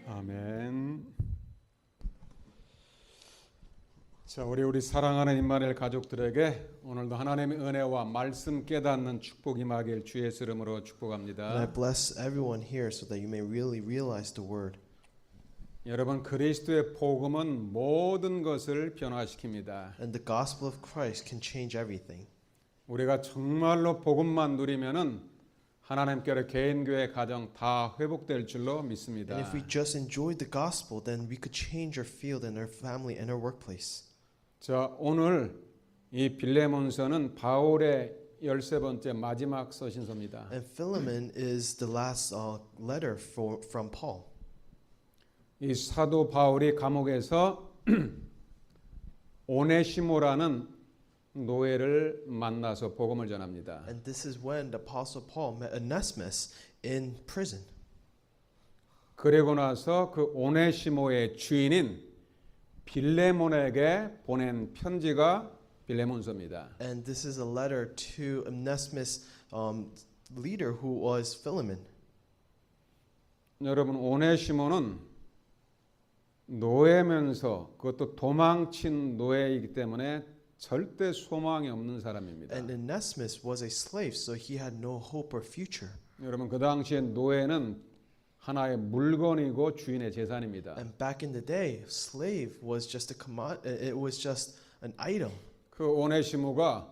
아멘. 자, 우리 사랑하는 임마누엘 가족들에게 오늘도 하나님의 은혜와 말씀 깨닫는 축복 임하길 주의 이름으로 And I 축복합니다. bless everyone here so that you may really realize the word. 여러분, 그리스도의 복음은 모든 것을 변화시킵니다. And the gospel of Christ can change everything. 우리가 정말로 복음만 누리면은 하나님께로 개인, 교회, 가정 다 회복될 줄로 믿습니다. And if we just enjoyed the gospel, then we could change our field and our family and our workplace. 자, 오늘 이 빌레몬서는 바울의 13번째 마지막 서신서입니다. And Philemon is the last letter from Paul. 이 사도 바울이 감옥에서 오네시모라는 노예를 만나서 복음을 전합니다. And this is when the apostle Paul met Onesimus in prison. 그리고 나서 그 오네시모의 주인인 빌레몬에게 보낸 편지가 빌레몬서입니다. And this is a letter to Onesimus' leader who was Philemon. 여러분, 오네시모는 노예면서 그것도 도망친 노예이기 때문에 절대 소망이 없는 사람입니다. And Onesimus was a slave, so he had no hope or future. 여러분, 그 당시에 노예는 하나의 물건이고 주인의 재산입니다. And back in the day, slave was just a it was just an item. 그 오네시모가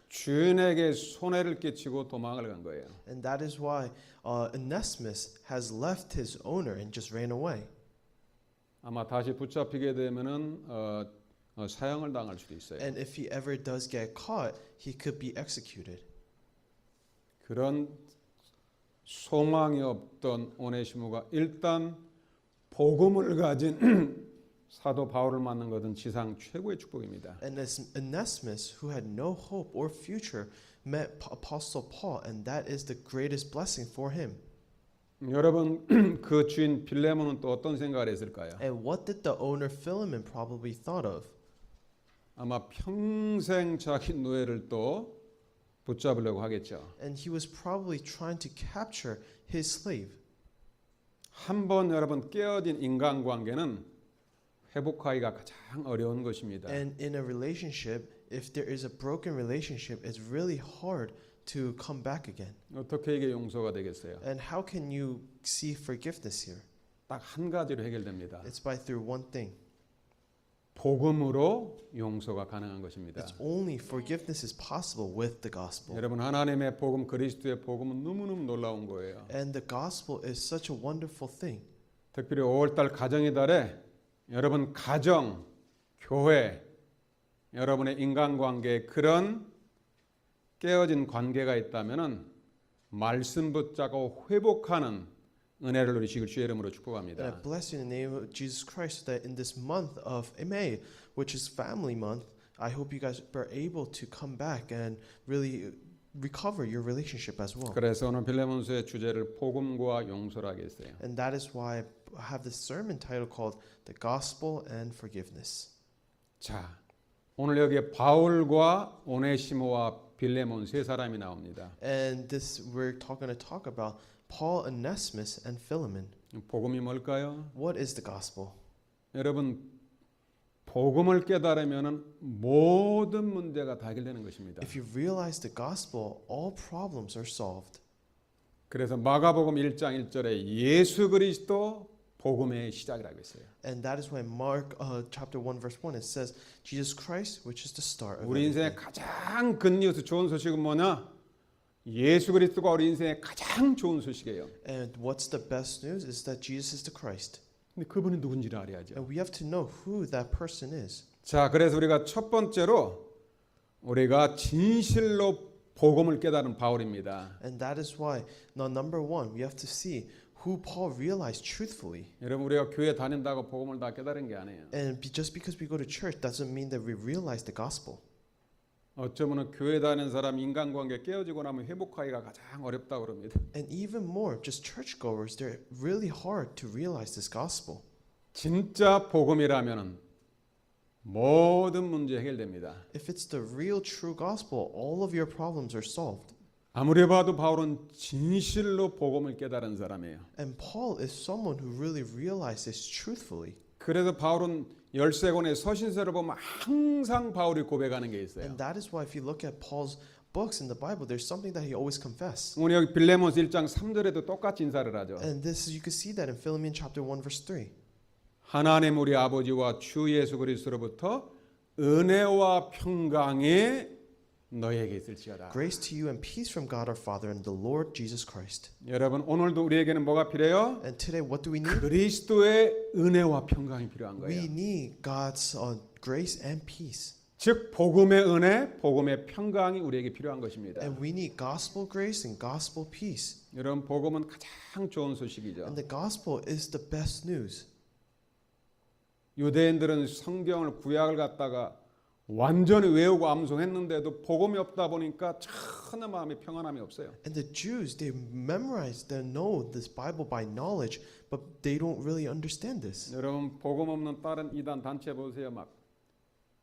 주인에게 손해를 끼치고 도망을 간 거예요. And that is why Onesimus has left his owner and just ran away. 아마 다시 붙잡히게 되면은 사형을 당할 수도 있어요. And if he ever does get caught, he could be executed. 그런 소망이 없던 오네시모가 일단 복음을 가진 사도 바울을 만난 것은 지상 최고의 축복입니다. And as Onesimus, who had no hope or future, met Apostle Paul, and that is the greatest blessing for him. 여러분, 그 주인 빌레몬은 또 어떤 생각을 했을까요? And what did the owner Philemon probably thought of? 아마 평생 자기 노예를 또 붙잡으려고 하겠죠. And he was probably trying to capture his slave. 한번 여러분 깨어진 인간관계는 회복하기가 가장 어려운 것입니다. And in a relationship, if there is a broken relationship, it's really hard to come back again. 어떻게 이게 용서가 되겠어요? And how can you see forgiveness here? 딱 한 가지로 해결됩니다. It's by through one thing. 복음으로 용서가 가능한 것입니다. It's only forgiveness is possible with the gospel. 여러분, 하나님의 복음, 그리스도의 복음은 너무너무 놀라운 거예요. And the gospel is such a wonderful thing. 특별히 5월달 가정의 달에 여러분 가정, 교회, 여러분의 인간관계에 그런 깨어진 관계가 있다면은 말씀 붙잡고 회복하는 은혜를 누리시길 주의 이름으로 And I 축복합니다. bless you in the name of Jesus Christ that in this month of May, which is Family Month, I hope you guys are able to come back and really recover your relationship as well. 그래서 오늘 빌레몬서의 주제를 복음과 용서라 하겠어요. And that is why I have this sermon title called The Gospel and Forgiveness. 자, 오늘 여기에 바울과 오네시모와 빌레몬 세 사람이 나옵니다. And this we're going to talk about Paul, Onesimus, and Philemon. 복음이 뭘까요? What is the gospel? 여러분, 복음을 깨달으면은 모든 문제가 다 해결되는 것입니다. If you realize the gospel, all problems are solved. 그래서 마가복음 1장 1절에 예수 그리스도 복음의 시작이라고 했어요. And that is why Mark chapter 1 verse 1 it says Jesus Christ which is the start of 우리 인생의 everything. 가장 굿뉴스 좋은 소식은 뭐냐? 예수 그리스도가 우리 인생의 가장 좋은 소식이에요. And what's the best news is that Jesus is the Christ. 근데 그분이 누군지를 알아야죠. And we have to know who that person is. 자, 그래서 우리가 첫 번째로 우리가 진실로 복음을 깨달은 바울입니다. And that is why now number one we have to see who Paul realized truthfully. 여러분, 우리가 교회 다닌다고 복음을 다 깨달은 게 아니에요. And just because we go to church doesn't mean that we realize the gospel. 어쩌면 교회 다니는 사람 인간관계 깨어지고 나면 회복하기가 가장 어렵다고 그럽니다. And even more, just churchgoers, they're really hard to realize this gospel. 진짜 복음이라면은 모든 문제 해결됩니다. If it's the real true gospel, all of your problems are solved. 아무리 봐도 바울은 진실로 복음을 깨달은 사람이에요. And Paul is someone who really realized this truthfully. 그래서 바울은 13권의 서신서를 보면 항상 바울이 고백하는 게 있어요. And that is why if you look at Paul's books in the Bible, there's something that he always confesses. 우리 여기 빌레몬스 1장 3절에도 똑같이 인사를 하죠. And this you can see that in Philemon chapter 1 verse 3. 하나님 우리 아버지와 주 예수 그리스도로부터 은혜와 평강이 너에게 있을지어다. Grace to you and peace from God our Father and the Lord Jesus Christ. 여러분 오늘도 우리에게는 뭐가 필요해요? And today what do we need? 그리스도의 은혜와 평강이 필요한 거예요. We need God's grace and peace. 즉 복음의 은혜, 복음의 평강이 우리에게 필요한 것입니다. And we need gospel grace and gospel peace. 여러분 복음은 가장 좋은 소식이죠. And the gospel is the best news. 유대인들은 성경을 구약을 갖다가 완전히 외우고 암송했는데도 복음이 없다 보니까 전혀 마음에 평안함이 없어요. And the Jews, they memorize, they know this Bible by knowledge, but they don't really understand this. 여러분 복음 없는 다른 이단 단체 보세요. 막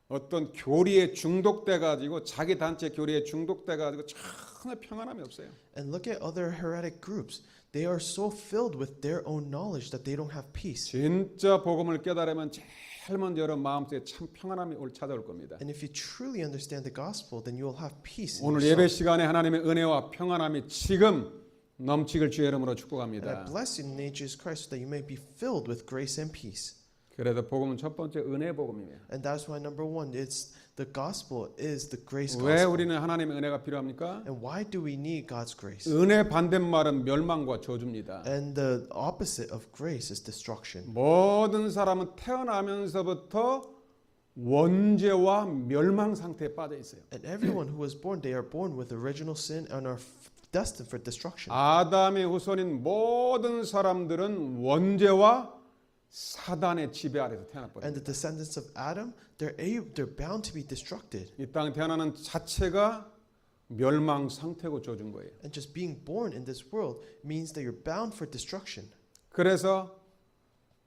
어떤 교리에 중독돼 가지고 자기 단체 교리에 중독돼 가지고 전혀 평안함이 없어요. And look at other heretic groups. They are so filled with their own knowledge that they don't have peace. 진짜 복음을 깨달으면 제일 먼저 여러분 마음속에 참 평안함이 찾아올 겁니다. And if you truly understand the gospel, then you will have peace in 오늘 예배 yourself. 시간에 하나님의 은혜와 평안함이 지금 넘치길 주의 이름으로 And I 축복합니다. bless you in the name of Jesus Christ so that you may be filled with grace and peace. 그래서 복음은 첫 번째 은혜 복음이에요. And that's why number one, it's the gospel is the grace 왜 gospel. 우리는 하나님의 은혜가 필요합니까? And why do we need God's grace? 은혜 반대말은 멸망과 저주입니다. And the opposite of grace is destruction. 모든 사람은 태어나면서부터 원죄와 멸망 상태에 빠져 있어요. And everyone who was born, they are born with original sin and are destined for destruction. 아담의 후손인 모든 사람들은 원죄와 사단의 지배 아래서 And 태어났거든요. the descendants of Adam, they're bound to be destructed. 이 땅에 태어나는 자체가 멸망 상태고 저준 거예요. And just being born in this world means that you're bound for destruction. 그래서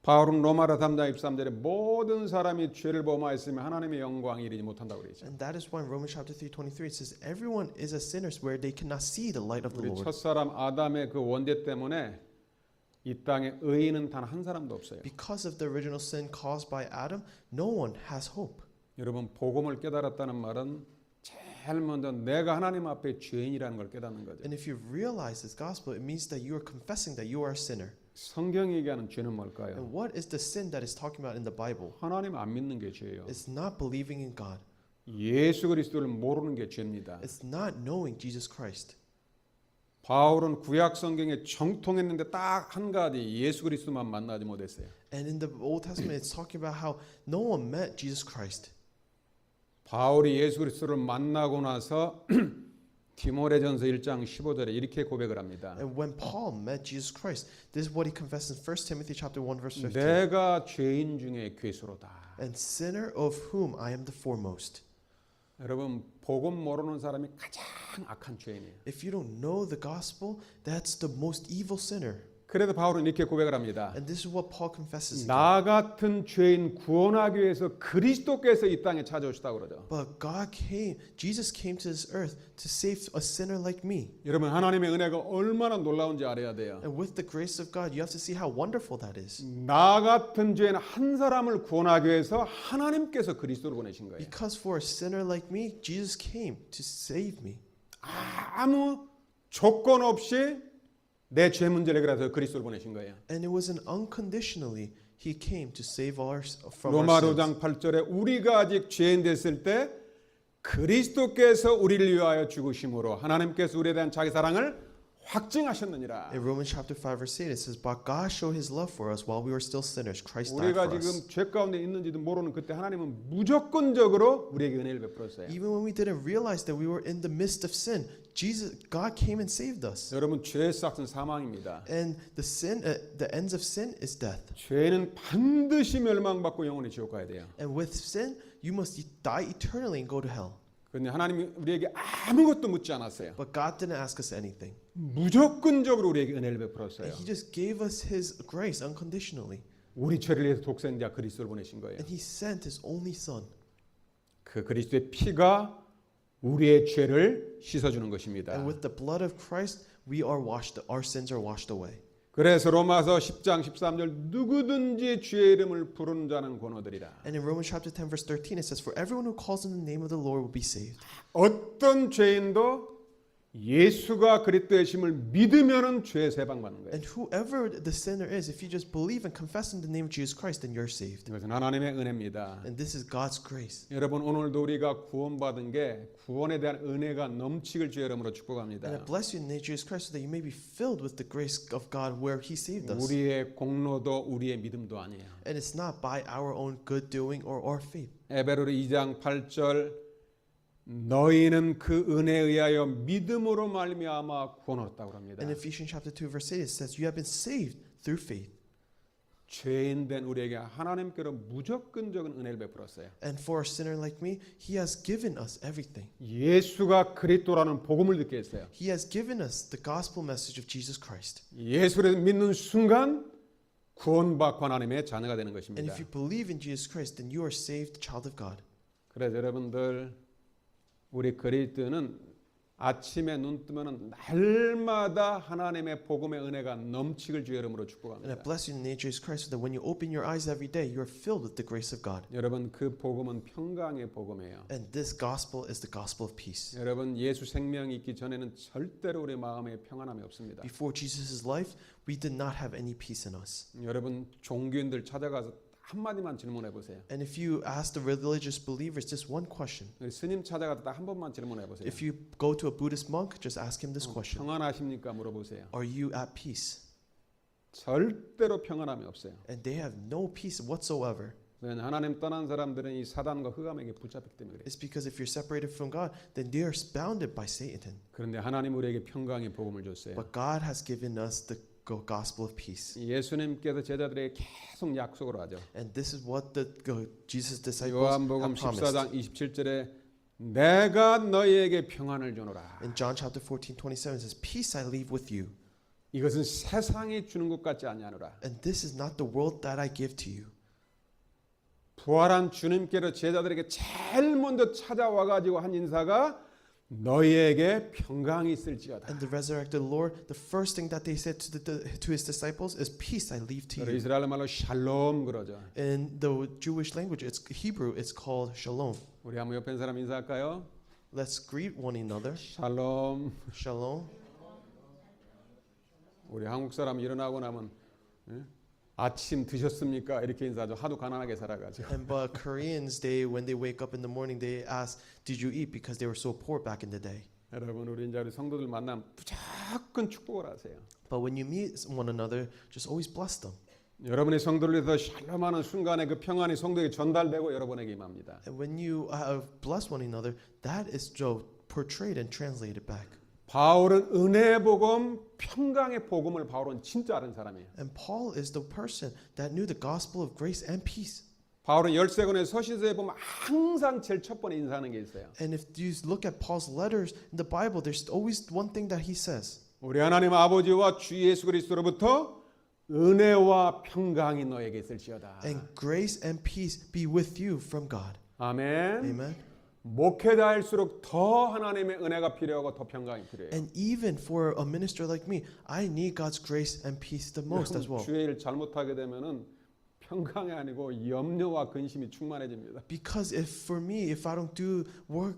바울은 로마서 3장 23절에 모든 사람이 죄를 범하였으면 하나님의 영광이 이르지 못한다고 그러죠. And that is why in Romans chapter 3:23 it says everyone is a sinner where they cannot see the light of the 우리 Lord. 첫사람 아담의 그 원죄 때문에 이 땅에 의인은 단 한 사람도 없어요. Because of the original sin caused by Adam, no one has hope. 여러분 복음을 깨달았다는 말은 제일 먼저 내가 하나님 앞에 죄인이라는 걸 깨닫는 거죠. And if you realize this gospel, it means that you are confessing that you are a sinner. 성경이 얘기하는 죄는 뭘까요? And what is the sin that is talking about in the Bible? 하나님 안 믿는 게 죄예요. It's not believing in God. 예수 그리스도를 모르는 게 죄입니다. It's not knowing Jesus Christ. 바울은 구약 성경에 정통했는데 딱 한 가지 예수 그리스도만 만나지 못했어요. And in the Old Testament, it's talking about how no one met Jesus Christ. 바울이 예수 그리스도를 만나고 나서 디모데전서 1장 15절에 이렇게 고백을 합니다. And when Paul met Jesus Christ, this is what he confessed in 1 Timothy chapter 1 verse 15. 내가 죄인 중에 괴수로다. And sinner of whom I am the foremost. 여러분 복음 모르는 사람이 가장 악한 죄인이에요. If you don't know the gospel, that's the most evil sinner. 그래도 바울은 이렇게 고백을 합니다. And this is what Paul confesses. 나 같은 죄인 구원하기 위해서 그리스도께서 이 땅에 찾아오셨다고 그러죠. But Jesus came to this earth to save a sinner like me. 여러분 하나님의 은혜가 얼마나 놀라운지 알아야 돼요. And with the grace of God, you have to see how wonderful that is. 나 같은 죄인 한 사람을 구원하기 위해서 하나님께서 그리스도를 보내신 거예요. Because for a sinner like me, Jesus came to save me. 아무 조건 없이 내 죄 문제를 해결해서 그리스도를 보내신 거예요. And it wasn't unconditionally he came to save us from 로마 our sins. 5장 8절에 우리가 아직 죄인 됐을 때 그리스도께서 우리를 위하여 죽으심으로 하나님께서 우리에 대한 자기 사랑을 확증하셨느니라. In Romans chapter 5 verse 8 it says, "But God showed his love for us while we were still sinners. Christ died 우리가 for us." 지금 죄 가운데 있는지도 모르는 그때 하나님은 무조건적으로 우리에게 은혜를 베풀었어요. Even when we didn't realize that we were in the midst of sin, God came and saved us. 여러분 죄의 싹은 사망입니다. And the ends of sin is death. 죄는 반드시 멸망받고 영원히 지옥 가야 돼요. And with sin, you must die eternally and go to hell. 그런데 하나님이 우리에게 아무것도 묻지 않았어요. But God didn't ask us anything. 무조건적으로 우리에게 은혜를 베풀었어요. And He just gave us His grace unconditionally. 우리 죄를 위해서 독생자 그리스도를 보내신 거예요. And He sent His only Son. 그 그리스도의 피가 우리의 죄를 씻어주는 것입니다. And with the blood of Christ, our sins are washed away. 그래서 로마서 10장 13절 누구든지 주의 이름을 부르는 자는 구원얻으리라. And in Romans chapter 10 verse 13 it says, "For everyone who calls on the name of the Lord will be saved." 어떤 죄인도 예수가 그리스도의 심을 믿으면은 죄 세방 받는 거예요. And whoever the sinner is, if you just believe and confess in the name of Jesus Christ, then you're saved. 이것은 하나님의 은혜입니다. And this is God's grace. 여러분 오늘도 우리가 구원받은 게 구원에 대한 은혜가 넘치길 주의 이름으로 And I 축복합니다. bless you in the name of Jesus Christ so that you may be filled with the grace of God where He saved us. 우리의 공로도 우리의 믿음도 아니에요. And it's not by our own good doing or our faith. 에베소서 2장 8절 너희는 그 은혜에 의하여 믿음으로 말미암아 구원 얻었다고 합니다. In Ephesians chapter 2 verse 8 it says, "You have been saved through faith." 죄인 된 우리에게 하나님께로 무조건적인 은혜를 베풀었어요. And for a sinner like me, He has given us everything. 예수가 그리스도라는 복음을 듣게 했어요. He has given us the gospel message of Jesus Christ. 예수를 믿는 순간 구원받고 하나님의 자녀가 되는 And 것입니다. if you believe in Jesus Christ, then you are saved, child of God. 그래서 여러분들 우리 그리스도는 아침에 눈 뜨면은 날마다 하나님의 복음의 은혜가 넘치길 주의 이름으로 And I 축복합니다. bless you in the name of Jesus Christ so that when you open your eyes every day, you are filled with the grace of God. 여러분 그 복음은 평강의 복음이에요. And this gospel is the gospel of peace. 여러분 예수 생명이 있기 전에는 절대로 우리 마음에 평안함이 없습니다. Before Jesus' life, we did not have any peace in us. 여러분 종교인들 찾아가서 한마디만 질문해 보세요. And if you ask the religious believers just one question, 스님 찾아가서 딱 한 번만 질문해 보세요. if you go to a Buddhist monk, just ask him this question. 평안하십니까 물어보세요. Are you at peace? 절대로 평안함이 없어요. And they have no peace whatsoever. 하나님 떠난 사람들은 이 사단과 흑암에게 붙잡히기 때문에 그래요. It's because if you're separated from God, then they are bounded by Satan. 그런데 하나님 우리에게 평강의 복음을 줬어요. But God has given us the gospel of peace. 예수님께서 제자들에게 계속 약속을 ha죠. And this is what Jesus' disciples 요한복음 have promised. 14장 27절에 내가 너희에게 평안을 주노라. In John chapter 14:27 it says, "Peace I leave with you." 이것은 세상이 주는 것 같지 아니하노라. And this is not the world that I give to you. 부활한 주님께서 제자들에게 제일 먼저 찾아와 가지고 한 인사가 너희에게 평강이 있을지어다. And the resurrected Lord, the first thing that they said to his disciples is, "Peace I leave to you." 이스라엘 말로 샬롬 그러죠. In the Jewish language, it's Hebrew, it's called shalom. 우리 한번 옆에 사람 인사할까요? Let's greet one another. 샬롬. Shalom. 우리 한국 사람 일어나고 나면 아침 드셨습니까? 이렇게 인사하죠. 하도 가난하게 살아가지고. And but Koreans, when they wake up in the morning, they ask, "Did you eat?" Because they were so poor back in the day. 여러분 우리 이제 우리 성도들 만나면 무조건 축복을 하세요. But when you meet one another, just always bless them. 여러분의 성도를 위해서 샬롬하는 순간에 그 평안이 성도에게 전달되고 여러분에게 임합니다. And when you bless one another, that is portrayed and translated back. 바울은 은혜의 복음, 평강의 복음을 바울은 진짜 아는 사람이에요. And Paul is the person that knew the gospel of grace and peace. 바울은 13권의 서신서에 보면 항상 제일 첫 번에 인사하는 게 있어요. And if you look at Paul's letters in the Bible, there's always one thing that he says. 우리 하나님 아버지와 주 예수 그리스도로부터 은혜와 평강이 너에게 있을지어다. And grace and peace be with you from God. 아멘. Amen. 목회자일수록 더 하나님의 은혜가 필요하고 더 평강이 필요해요. And even for a minister like me, I need God's grace and peace the most as well. 주의 일 잘못하게 되면은 평강이 아니고 염려와 근심이 충만해집니다. Because if I don't do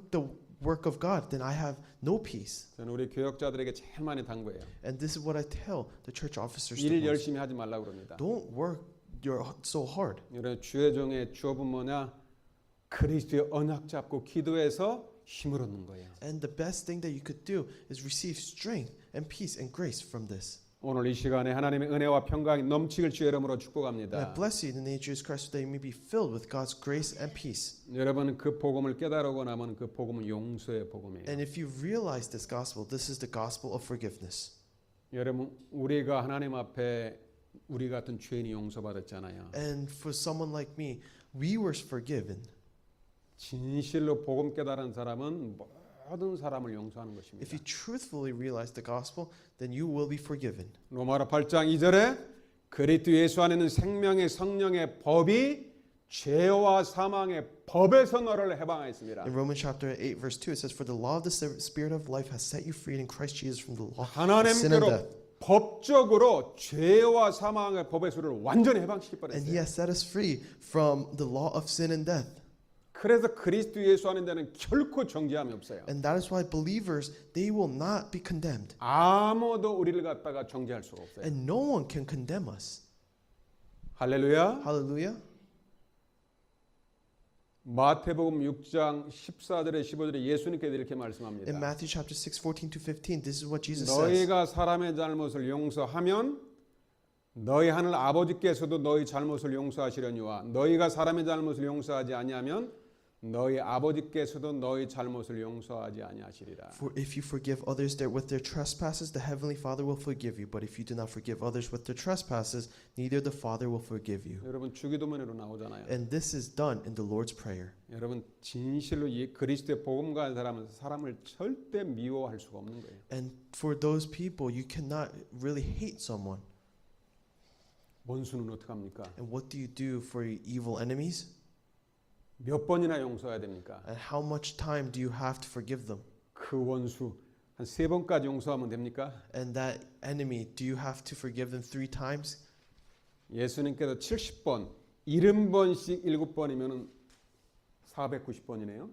the work of God, then I have no peace. 저는 우리 교역자들에게 제일 많이 당부해요. And this is what I tell the church officers. 일 열심히 하지 말라고 그럽니다. Don't work so hard. 여러분 주의 종의 주업은 뭐냐? 그리스도의 언약 잡고 기도해서 힘을 얻는 거예요. And the best thing that you could do is receive strength and peace and grace from this. 오늘 이 시간에 하나님의 은혜와 평강이 넘치길 주의 이름으로 And I 축복합니다. bless you in the name of Jesus Christ so that you may be filled with God's grace and peace. 여러분 그 복음을 깨달고 나면 그 복음은 용서의 복음이에요. And if you realize this gospel, this is the gospel of forgiveness. 여러분 우리가 하나님 앞에 우리 같은 죄인이 용서받았잖아요. And for someone like me, we were forgiven. 진실로 복음 깨달은 사람은 모든 사람을 용서하는 If 것입니다. you truthfully realize the gospel, then you will be forgiven. 로마서 8장 2절에 그리스도 예수 안에 있는 생명의 성령의 법이 죄와 사망의 법에서 너를 해방하였습니다. In Romans chapter 8 verse 2 it says for the law of the spirit of life has set you free in Christ Jesus from the law of sin and 하나님께로 death. 법적으로 죄와 사망의 법의 수를 완전히 해방시킬 And he 뻔했어요. has set us free from the law of sin and death. 그래서 그리스도 예수 안에 데는 결코 정죄함이 없어요. And that is why believers they will not be condemned. 아무도 우리를 갖다가 정죄할 수가 없어요. And no one can condemn us. 할렐루야. Hallelujah. 마태복음 6장 14절에 15절에 예수님께서 이렇게 In 말씀합니다. Matthew chapter 6 14 to 15 this is what Jesus says. 너희가 사람의 잘못을 용서하면 너희 하늘 아버지께서도 너희 잘못을 용서하시려니와 너희가 사람의 잘못을 용서하지 아니하면 너희 아버지께서도 너희 잘못을 용서하지 아니하시리라. For if you forgive others with their trespasses, the heavenly Father will forgive you. But if you do not forgive others with their trespasses, neither the Father will forgive you. 여러분 주기도문으로 나오잖아요. And this is done in the Lord's Prayer. 여러분 진실로 이 그리스도의 복음 가진 사람은 사람을 절대 미워할 수가 없는 거예요. And for those people, you cannot really hate someone. 원수는 어떻게 합니까? And what do you do for your evil enemies? 몇 번이나 용서해야 됩니까? And how much time do you have to forgive them? 그 원수 한 3번까지 용서하면 됩니까? And that enemy, do you have to forgive them 3 times? 예수님께서 70번, 70번씩 7번이면 490번이네요.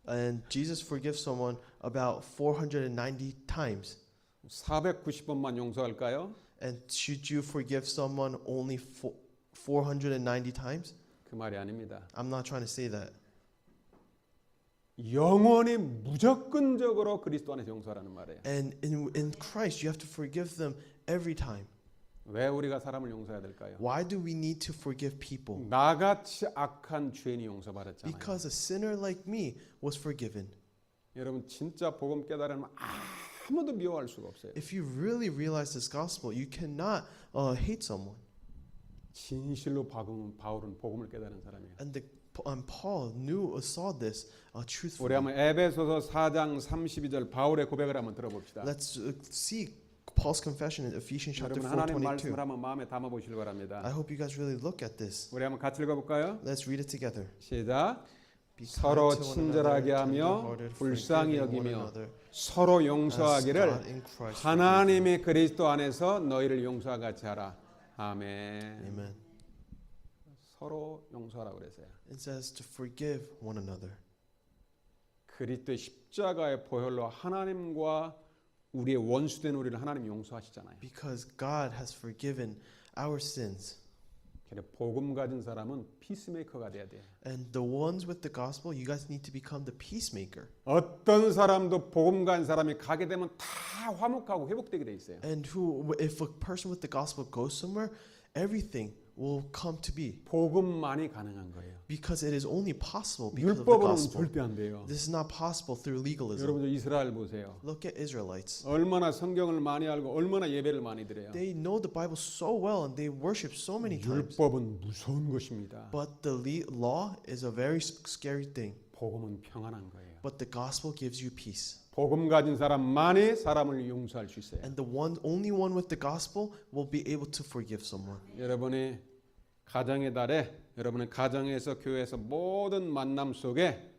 And Jesus forgives someone about 490 times. 490번만 용서할까요? And should you forgive someone only 490 times? 그 말이 아닙니다. I'm not trying to say that. 영원히 무조건적으로 그리스도 안에서 용서하라는 말이에요. And in Christ, you have to forgive them every time. 왜 우리가 사람을 용서해야 될까요? Why do we need to forgive people? 나같이 악한 죄인이 용서받았잖아요. Because a sinner like me was forgiven. 여러분 진짜 복음 깨달으면 아무도 미워할 수가 없어요. If you really realize this gospel, you cannot hate someone. 진실로 바울은 복음을 깨달은 사람이에요. And Paul saw this 우리 truthfully. 한번 에베소서 4장 32절 바울의 고백을 한번 들어봅시다. Let's see Paul's confession in Ephesians chapter 여러분 하나님 4:22. 말씀을 한번 마음에 담아 보시기 I 바랍니다. hope you guys really look at this. 우리 한번 같이 읽어볼까요? Let's read it together. 시작. Be 서로 kind to one 친절하게 another, 하며 tender-hearted, 불쌍히 forgiving one 여기며 another, 서로 as 용서하기를 God in Christ forgave you. 하나님의 그리스도 안에서 너희를 용서와 같이 하라. 아멘. Amen. 서로 용서하라고 그랬어요. It says to forgive one another. 그리스도의 십자가의 보혈로 하나님과 우리의 원수된 우리를 하나님 용서하시잖아요. Because God has forgiven our sins. 그래 복음 가진 사람은 피스메이커가 돼야 돼요. And the ones with the gospel, you guys need to become the peacemaker. 어떤 사람도 복음 가진 사람이 가게 되면 다 화목하고 회복되게 돼 있어요. And if a person with the gospel goes somewhere, everything will come to be. 복음만이 가능한 거예요. Because it is only possible because of the 율법으로는 gospel. 절대 안 돼요. This is not possible through legalism. 여러분 저 이스라엘 보세요. Look at Israelites. 얼마나 성경을 많이 알고 얼마나 예배를 많이 드려요. They know the Bible so well and they worship so many times. 율법은 무서운 것입니다. But the law is a very scary thing. 복음은 평안한 거예요. But the gospel gives you peace. 복음 가진 사람만이 사람을 용서할 수 있어요. And the only one with the gospel will be able to forgive someone. 여러분이 가정의 달에 여러분의 가정에서 교회에서 모든 만남 속에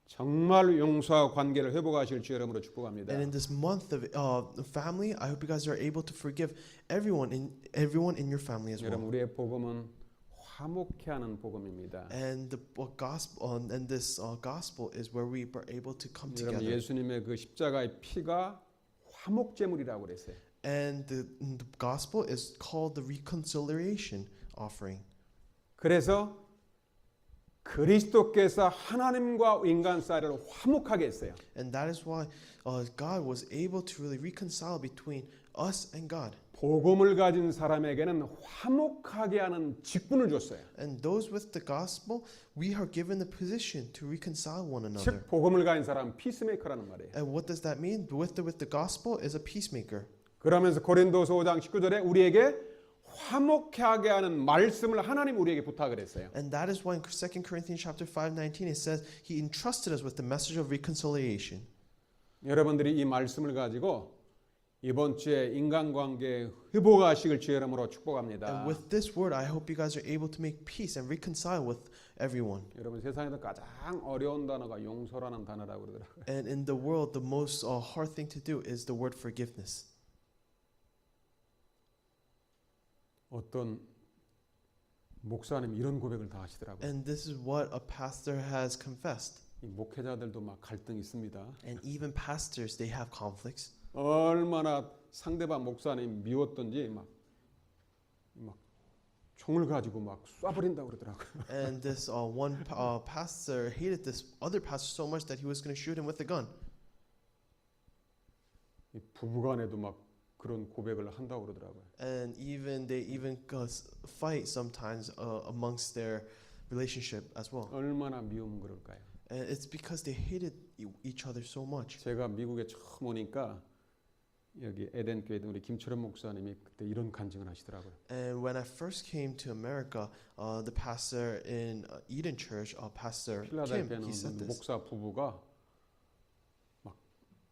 정말 용서와 관계를 회복하실 주 여러분으로 축복합니다. And in this month of family, I hope you guys are able to forgive everyone in your family as 여러분 well. 우리의 복음은 화목케 하는 복음입니다. And the gospel and this gospel is where we are able to come 여러분 together. 예수님의 그 십자가의 피가 화목제물이라고 그랬어요. And the gospel is called the reconciliation offering. 그래서 그리스도께서 하나님과 인간 사이를 화목하게 했어요. And that is why God was able to really reconcile between us and God. 복음을 가진 사람에게는 화목하게 하는 직분을 줬어요. And those with the gospel, we are given the position to reconcile one another. 즉 복음을 가진 사람은 피스메이커라는 말이에요. And what does that mean? With the gospel is a peacemaker. 그러면서 고린도서 5장 19절에 우리에게 화목하게 하는 말씀을 하나님 우리에게 부탁을 했어요. And that is why in 2 Corinthians chapter 5:19 it says he entrusted us with the message of reconciliation. 여러분들이 이 말씀을 가지고 이번 주에 인간관계 회복하시길 주의 이름으로 축복합니다. And with this word, I hope you guys are able to make peace and reconcile with everyone. 여러분 세상에서 가장 어려운 단어가 용서라는 단어라고 그러더라고요. And in the world, the most hard thing to do is the word forgiveness. 어떤 목사님이 이런 고백을 다 하시더라고요. And this is what a pastor has confessed. 이 목회자들도 막 갈등이 있습니다. And even pastors, they have conflicts. 얼마나 상대방 목사님 미웠던지 막 총을 가지고 막 쏴버린다고 그러더라고요. And this one pastor hated this other pastor so much that he was going to shoot him with a gun. 이 부부간에도 막 그런 고백을 한다고 그러더라고요. And they even fight sometimes amongst their relationship as well. 얼마나 미우면 그럴까요? And it's because they hated each other so much. 제가 미국에 처음 오니까 여기 에덴 교회 우리 김철현 목사님이 그때 이런 간증을 하시더라고요. And when I first came to America, the pastor in Eden Church, Pastor Kim, 필라델피아는 he said this. 목사 부부가 막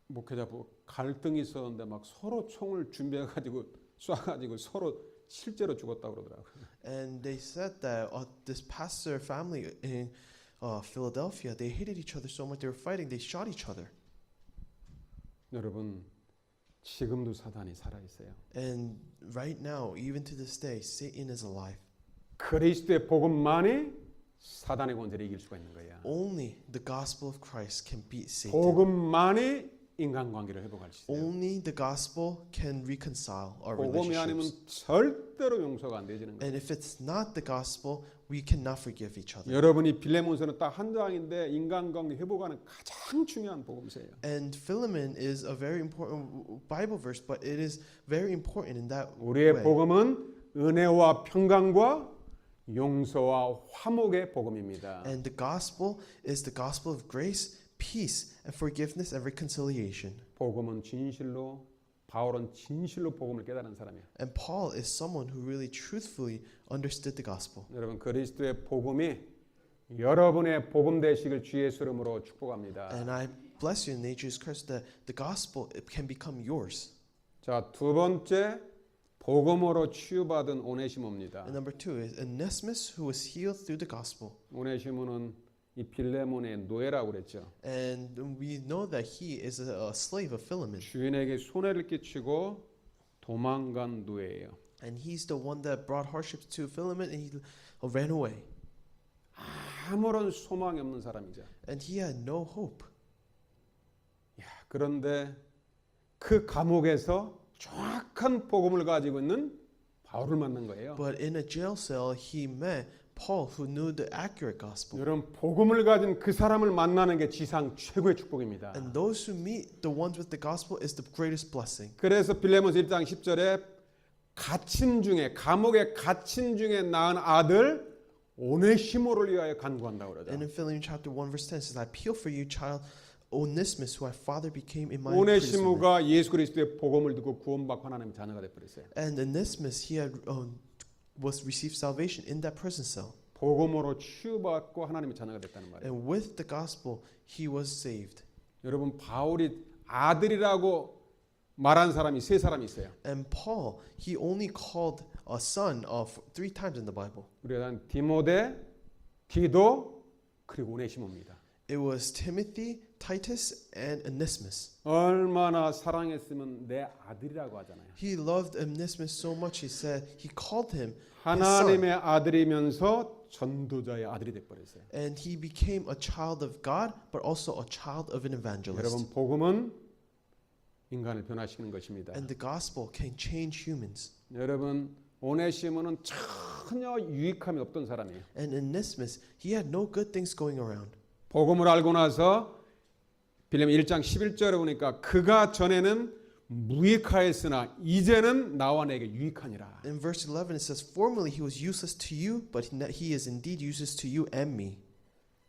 목회자 부부 갈등이 있었는데 막 서로 총을 준비해 가지고 쏴가지고 서로 실제로 죽었다고 그러더라고요. And they said that this pastor family in Philadelphia, they hated each other so much. They were fighting. They shot each other. 여러분 지금도 사단이 살아 있어요. And right now, even to this day, Satan is alive. 그리스도의 복음만이 사단의 권세를 이길 수가 있는 거야. Only the gospel of Christ can beat Satan. 복음만이 인간관계를 회복할 수 있어요. Only the gospel can reconcile our 복음이 아니면 relationships. 절대로 용서가 안 되지는 거예요. And if it's not the gospel, we cannot forgive each other. 여러분이 빌레몬서는 딱 한 장인데 인간관계 회복하는 가장 중요한 복음서예요. And Philemon is a very important Bible verse, but it is very important in that 우리의 way. 복음은 은혜와 평강과 용서와 화목의 복음입니다. And the gospel is the gospel of grace, peace, and forgiveness and reconciliation. 복음은 진실로 바울은 진실로 복음을 깨달은 사람이에요. And Paul is someone who really truthfully understood the gospel. 여러분 그리스도의 복음이 여러분의 복음 되시길 주 예수 이름으로 축복합니다. And I bless you in the name of Jesus Christ that the gospel it can become yours. 자, 두 번째 복음으로 치유받은 오네시모입니다. And number two is Onesimus, who was healed through the gospel. 오네시모는 이 빌레몬의 노예라고 그랬죠. And we know that he is a slave of Philemon. 주인에게 손해를 끼치고 도망간 노예예요. And he's the one that brought hardships to Philemon and he ran away. 아무런 소망이 없는 사람이죠. And he had no hope. 그런데 그 감옥에서 정확한 복음을 가지고 있는 바울을 만난 거예요. But in a jail cell, he met Paul, who knew the accurate gospel. 여러분 복음을 가진 그 사람을 만나는 게 지상 최고의 축복입니다. And those who meet the ones with the gospel is the greatest blessing. 그래서 빌레몬서 1장 10절에 갇힌 중에 감옥에 갇힌 중에 낳은 아들 오네시모를 위하여 간구한다고 그러죠. And in Philemon chapter 1 verse 10 says, I appeal for you, child Onesimus, who my father became in my imprisonment. 오네시모가 예수 그리스도의 복음을 듣고 구원받고 하나님의 자녀가 되버렸어요. And Onesimus, he had was received salvation in that prison cell. 복음으로 치유받고 하나님의 자녀가 됐다는 말이에요. And with the gospel, he was saved. 여러분 바울이 아들이라고 말한 사람이 세 사람이 있어요. And Paul, he only called a son of 3 times in the Bible. 우리가 디모데, 디도 그리고 오네시모입니다. It was Timothy, Titus, and Onesimus. 얼마나 사랑했으면 내 아들이라고 하잖아요. He loved Onesimus so much. He said he called him his son, 하나님의 아들이면서 전도자의 아들이 돼버렸어요. and he became a child of God, but also a child of an evangelist. 여러분 복음은 인간을 변화시키는 것입니다. And the gospel can change humans. 여러분 오네시모는 전혀 유익함이 없던 사람이에요. And Onesimus, he had no good things going around. 복음을 알고 나서 빌레몬 1장 11절에 보니까 그가 전에는 무익하였으나 이제는 나와 내게 유익하니라. In verse 11 it says, formerly he was useless to you, but he is indeed useless to you and me.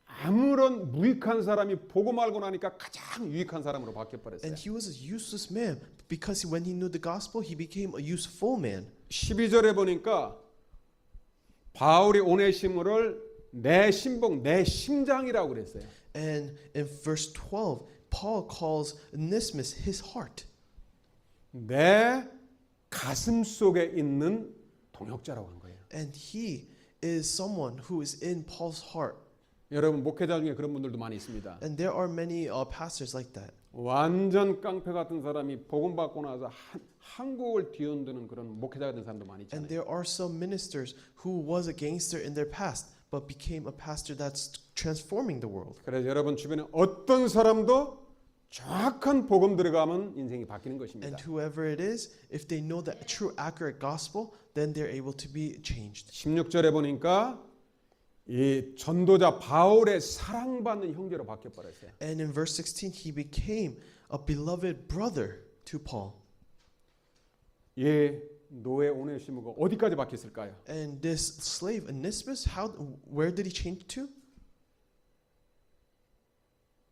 아무런 무익한 사람이 복음 알고 나니까 가장 유익한 사람으로 바뀌어 버렸어요. And he was a useless man because when he knew the gospel, he became a useful man. 12절에 보니까 바울이 오네시모를 내 신복, 내 심장이라고 그랬어요. And in verse 12, Paul calls Onesimus his heart. 내 가슴 속에 있는 동역자라고 한 거예요. And he is someone who is in Paul's heart. 여러분 목회자 중에 그런 분들도 많이 있습니다. And there are many pastors like that. 완전 깡패 같은 사람이 복음 받고 나서 한국을 뒤흔드는 그런 목회자 같은 사람도 많이 And 있잖아요. there are some ministers who was a gangster in their past but became a pastor that's transforming the world. 그래서 여러분 주변에 어떤 사람도 정확한 복음 들어가면 인생이 바뀌는 것입니다. And whoever it is, if they know the true accurate gospel, then they're able to be changed. 16절에 보니까 이 전도자 바울의 사랑받는 형제로 바뀌어 버렸어요. And in verse 16, he became a beloved brother to Paul. 이 노예 오네시모가 어디까지 바뀌었을까요? And this slave Onesimus, where did he change to?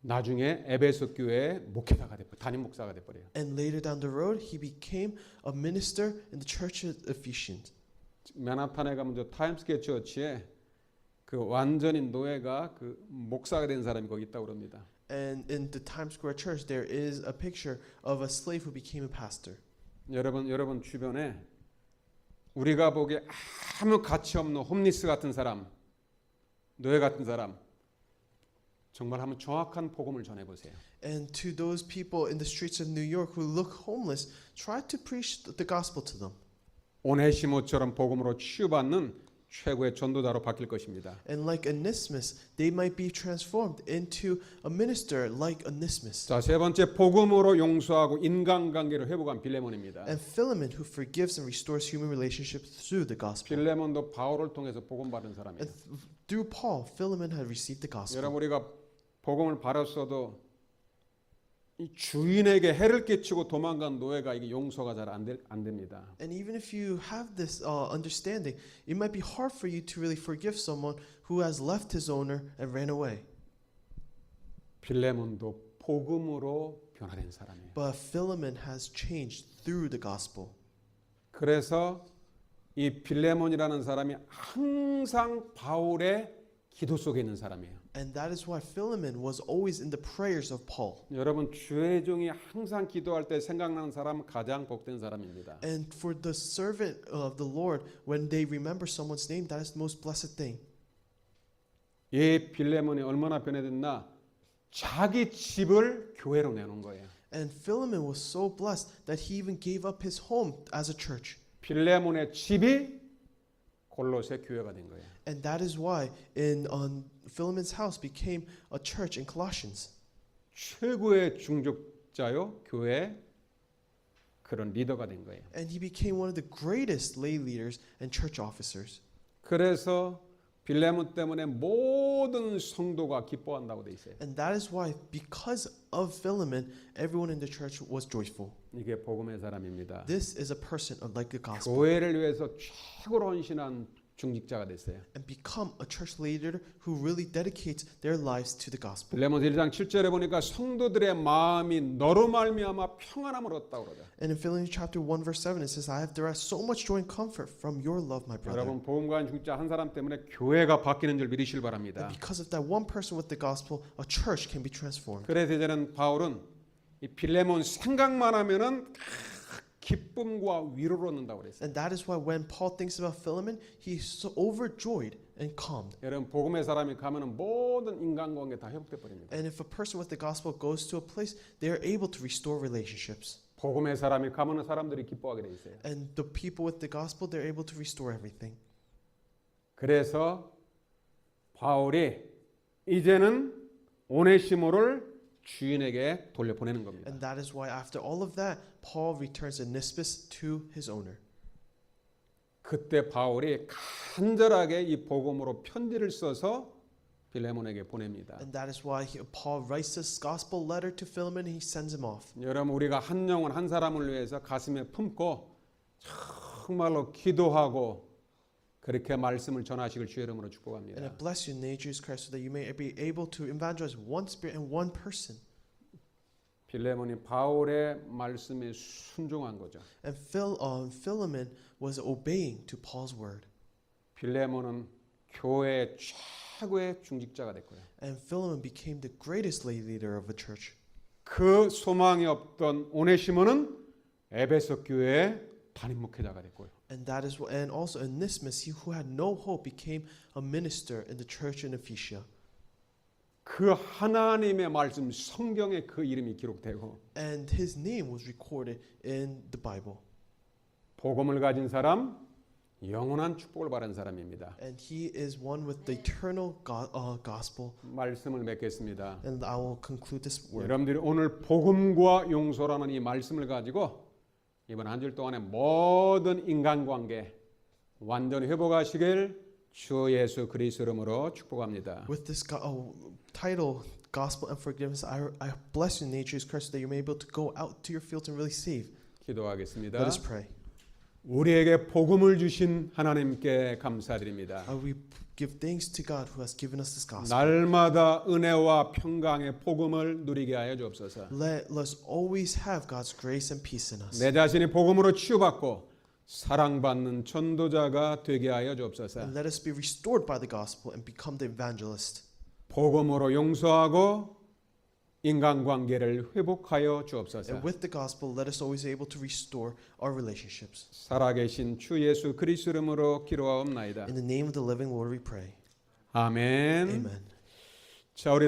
나중에 에베소 교회 목회자가 돼 담임 목사가 돼 버려요. And later down the road, he became a minister in the church of Ephesians. 맨하탄에 가면 저 타임스퀘어 처치에 그 완전히 노예가 그 목사가 된 사람이 거기 있다고 그럽니다. And in the Times Square church, there is a picture of a slave who became a pastor. 여러분 주변에 우리가 보기에 아무 가치 없는 홈리스 같은 사람, 노예 같은 사람 정말 한번 정확한 복음을 전해 보세요. And to those people in the streets of New York who look homeless, try to preach the gospel to them. 오네시모처럼 복음으로 치유받는 최고의 전도자로 바뀔 것입니다. And like Onesimus, they might be transformed into a minister like Onesimus. 자, 세 번째 복음으로 용서하고 인간관계를 회복한 빌레몬입니다. And Philemon, who forgives and restores human relationships through the gospel. 빌레몬도 바울을 통해서 복음 받은 사람이에요. And through Paul, Philemon had received the gospel. 여러분 우리가 복음을 받았어도 이 주인에게 해를 끼치고 도망간 노예가 이게 용서가 잘 안 됩니다. And even if you have this understanding, it might be hard for you to really forgive someone who has left his owner and ran away. 빌레몬도 복음으로 변화된 사람이에요. But Philemon has changed through the gospel. 그래서 이 빌레몬이라는 사람이 항상 바울의 기도 속에 있는 사람이에요. And that is why Philemon was always in the prayers of Paul. 여러분 주의 종이 항상 기도할 때 생각나는 사람은 가장 복된 사람입니다. And for the servant of the Lord, when they remember someone's name, that is the most blessed thing. 이 빌레몬이 얼마나 변해졌나? 자기 집을 교회로 내놓은 거예요. And Philemon was so blessed that he even gave up his home as a church. 빌레몬의 집이 골로새 교회가 된 거예요. And that is why in Philemon's house became a church in Colossians. 최고의 중직자요 교회 그런 리더가 된 거예요. And he became one of the greatest lay leaders and church officers. 그래서 빌레몬 때문에 모든 성도가 기뻐한다고 돼 있어요. And that is why, because of Philemon, everyone in the church was joyful. 이게 복음의 사람입니다. This is a person like the gospel. 교회를 위해서 최고로 헌신한 중직자가 됐어요. And become a church leader who really dedicates their lives to the gospel. 빌레몬 1장 7절에 보니까 성도들의 마음이 너로 말미암아 평안함을 얻었다고 그러죠. And in Philippians chapter 1 verse 7 it says, I have derived so much joy and comfort from your love, my brother. 여러분 복음과 중직자 한 사람 때문에 교회가 바뀌는 줄 믿으시길 And 바랍니다. because of that one person with the gospel, a church can be transformed. 그래서 이제는 바울은 이 빌레몬 생각만 하면은 기쁨과 위로를 얻는다고 그랬어요. And that is why when Paul thinks about Philemon, he's so overjoyed and calmed. 여러분 복음의 사람이 가면은 모든 인간관계 다 회복돼 버립니다. And if a person with the gospel goes to a place, they are able to restore relationships. 복음의 사람이 가면은 사람들이 기뻐하게 돼 있어요. And the people with the gospel, they're able to restore everything. 그래서 바울이 이제는 오네시모를 주인에게 돌려보내는 겁니다. And that is why after all of that, Paul returns Onesimus to his owner. 그때 바울이 간절하게 이 복음으로 편지를 써서 빌레몬에게 보냅니다. And that is why Paul writes this gospel letter to Philemon and he sends him off. 여러분 우리가 한 영혼 한 사람을 위해서 가슴에 품고 정말로 기도하고 그렇게 말씀을 전하시길 주의 이름으로 And 축복합니다. I bless you in the name of Jesus Christ so that you may be able to evangelize one spirit and one person. 빌레몬이 바울의 말씀에 순종한 거죠. And Philemon was obeying to Paul's word. 빌레몬은 교회의 최고의 중직자가 됐고요. And Philemon became the greatest lay leader of a church. 그 소망이 없던 오네시모는 에베소 교회의 담임 목회자가 됐고요. And that is what, and also Onesimus, he who had no hope became a minister in the church in Ephesia. 그 하나님의 말씀 성경에 그 이름이 기록되고 And his name was recorded in the Bible. 복음을 가진 사람, 영원한 축복을 받은 사람입니다. And he is one with the eternal gospel. 말씀을 맺겠습니다. And I will conclude this word. 여러분들이 오늘 복음과 용서라는 이 말씀을 가지고 이번 한 주 동안의 모든 인간관계 완전히 회복하시길 주 예수 그리스도 이름으로 축복합니다. With this title, Gospel and Forgiveness, I bless you in the name of Jesus Christ that you may be able to go out to your fields and really save. 기도하겠습니다. Let us pray. 우리에게 복음을 주신 하나님께 감사드립니다. We give thanks to God who has given us this gospel. 날마다 은혜와 평강의 복음을 누리게 하여 주옵소서. Let us always have God's grace and peace in us. 내 자신이 복음으로 치유받고 사랑받는 전도자가 되게 하여 주옵소서. And let us be restored by the gospel and become the evangelist. 복음으로 용서하고 인간관계를 회복하여 주옵소서. And with the gospel, let us always be able to restore our relationships. 살아계신 주 예수 그리스도 이름으로 기도하옵나이다. In the name of the living Lord we pray. 아멘. Amen. 자, 우리